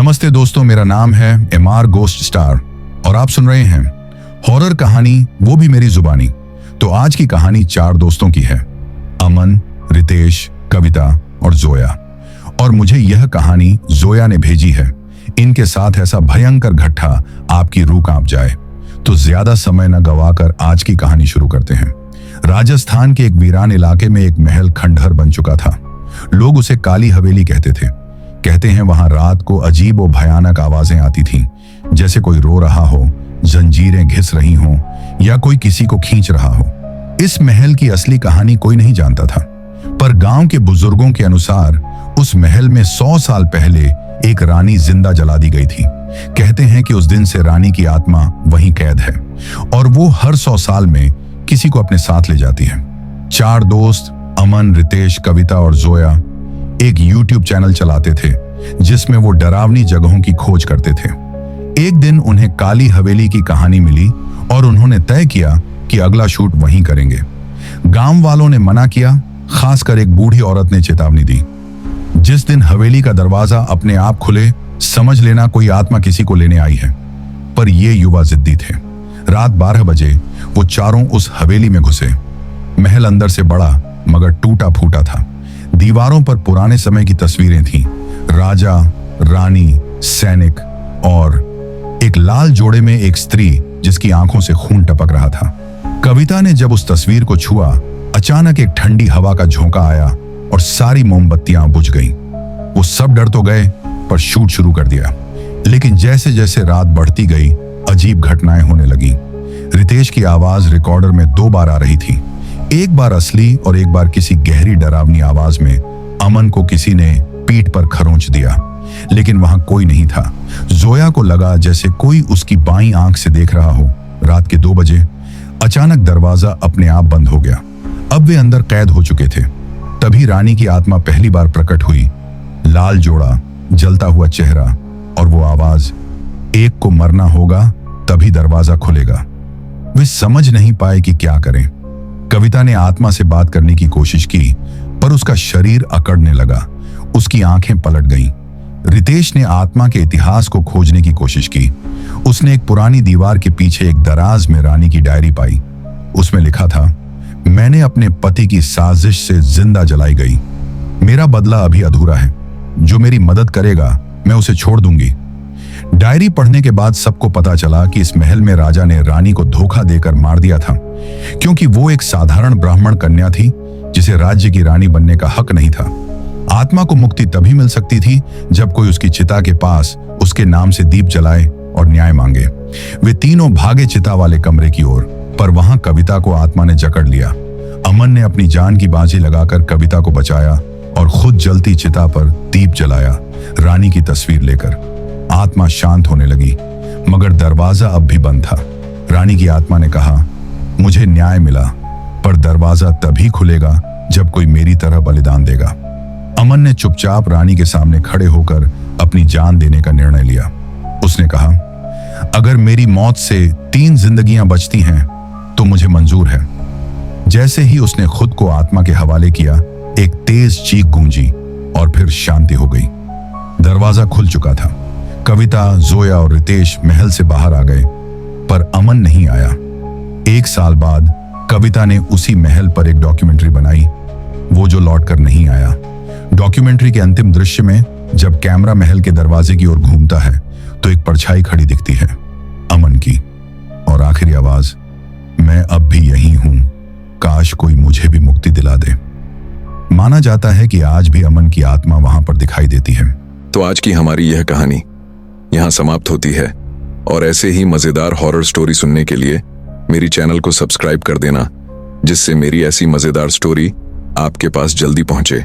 नमस्ते दोस्तों, मेरा नाम है एमआर गोस्ट स्टार और आप सुन रहे हैं हॉरर कहानी, वो भी मेरी जुबानी। तो आज की कहानी 4 दोस्तों की है, अमन, रितेश, कविता और जोया। और मुझे यह कहानी जोया ने भेजी है। इनके साथ ऐसा भयंकर घटना आपकी रूह कांप जाए। तो ज्यादा समय न गवाकर आज की कहानी शुरू करते हैं। राजस्थान के एक वीरान इलाके में एक महल खंडहर बन चुका था। लोग उसे काली हवेली कहते थे। कहते हैं वहां रात को अजीब और भयानक आवाजें आती थीं, जैसे कोई रो रहा हो, जंजीरें घिस रही हों या कोई किसी को खींच रहा हो। इस महल की असली कहानी कोई नहीं जानता था, पर गांव के बुजुर्गों के अनुसार उस महल में 100 साल पहले एक रानी जिंदा जला दी गई थी। कहते हैं कि उस दिन से रानी की आत्मा वहीं कैद है और वो हर 100 साल में किसी को अपने साथ ले जाती है। 4 दोस्त अमन, रितेश, कविता और जोया एक YouTube चैनल चलाते थे जिसमें वो डरावनी जगहों की खोज करते थे। एक दिन उन्हें काली हवेली की कहानी मिली और उन्होंने तय किया कि अगला शूट वहीं करेंगे। गांव वालों ने मना किया, खासकर एक बूढ़ी औरत ने चेतावनी दी, जिस दिन हवेली का दरवाजा अपने आप खुले समझ लेना कोई आत्मा किसी को लेने आई है। पर ये युवा जिद्दी थे। रात 12 बजे वो चारों उस हवेली में घुसे। महल अंदर से बड़ा मगर टूटा फूटा था। दीवारों पर पुराने समय की तस्वीरें थीं, राजा, रानी, सैनिक और एक लाल जोड़े में एक स्त्री जिसकी आंखों से खून टपक रहा था। कविता ने जब उस तस्वीर को छुआ, अचानक एक ठंडी हवा का झोंका आया और सारी मोमबत्तियां बुझ गईं। वो सब डर तो गए पर शूट शुरू कर दिया। लेकिन जैसे जैसे रात बढ़ती गई, अजीब घटनाएं होने लगी। रितेश की आवाज रिकॉर्डर में 2 बार आ रही थी, एक बार असली और एक बार किसी गहरी डरावनी आवाज में। अमन को किसी ने पीठ पर खरोंच दिया, लेकिन वहां कोई नहीं था। जोया को लगा जैसे कोई उसकी बाईं आंख से देख रहा हो। रात के 2 बजे अचानक दरवाजा अपने आप बंद हो गया। अब वे अंदर कैद हो चुके थे। तभी रानी की आत्मा पहली बार प्रकट हुई। लाल जोड़ा, जलता हुआ चेहरा और वो आवाज, एक को मरना होगा तभी दरवाजा खुलेगा। वे समझ नहीं पाए कि क्या करें। कविता ने आत्मा से बात करने की कोशिश की, पर उसका शरीर अकड़ने लगा। उसकी आंखें पलट गईं। रितेश ने आत्मा के इतिहास को खोजने की कोशिश की। उसने एक पुरानी दीवार के पीछे एक दराज में रानी की डायरी पाई। उसमें लिखा था, मैंने अपने पति की साजिश से जिंदा जलाई गई। मेरा बदला अभी अधूरा है। जो मेरी मदद करेगा मैं उसे छोड़ दूंगी। डायरी पढ़ने के बाद सबको पता चला कि इस महल में राजा ने रानी को धोखा देकर मार दिया था, क्योंकि वो एक साधारण ब्राह्मण कन्या थी जिसे राज्य की रानी बनने का हक नहीं था। आत्मा को मुक्ति तभी मिल सकती थी जब कोई उसकी चिता के पास उसके नाम से दीप जलाए और न्याय मांगे। वे तीनों भागे चिता वाले कमरे की ओर, पर वहां कविता को आत्मा ने जकड़ लिया। अमन ने अपनी जान की बाजी लगाकर कविता को बचाया और खुद जलती चिता पर दीप जलाया, रानी की तस्वीर लेकर। आत्मा शांत होने लगी, मगर दरवाजा अब भी बंद था। रानी की आत्मा ने कहा, मुझे न्याय मिला, पर दरवाजा तभी खुलेगा जब कोई मेरी तरह बलिदान देगा। अमन ने चुपचाप रानी के सामने खड़े होकर अपनी जान देने का निर्णय लिया। उसने कहा, अगर मेरी मौत से 3 जिंदगियां बचती हैं तो मुझे मंजूर है। जैसे ही उसने खुद को आत्मा के हवाले किया, एक तेज चीख गूंजी और फिर शांति हो गई। दरवाजा खुल चुका था। कविता, जोया और रितेश महल से बाहर आ गए, पर अमन नहीं आया। 1 साल बाद कविता ने उसी महल पर एक डॉक्यूमेंट्री बनाई, वो जो लौटकर नहीं आया। डॉक्यूमेंट्री के अंतिम दृश्य में जब कैमरा महल के दरवाजे की ओर घूमता है तो एक परछाई खड़ी दिखती है, अमन की। और आखिरी आवाज, मैं अब भी यही हूं, काश कोई मुझे भी मुक्ति दिला दे। माना जाता है कि आज भी अमन की आत्मा वहां पर दिखाई देती है। तो आज की हमारी यह कहानी यहाँ समाप्त होती है। और ऐसे ही मजेदार हॉरर स्टोरी सुनने के लिए मेरी चैनल को सब्सक्राइब कर देना, जिससे मेरी ऐसी मजेदार स्टोरी आपके पास जल्दी पहुंचे।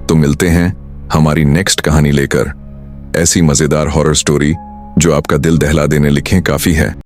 तो मिलते हैं हमारी नेक्स्ट कहानी लेकर। ऐसी मजेदार हॉरर स्टोरी जो आपका दिल दहला देने लिखें काफी है।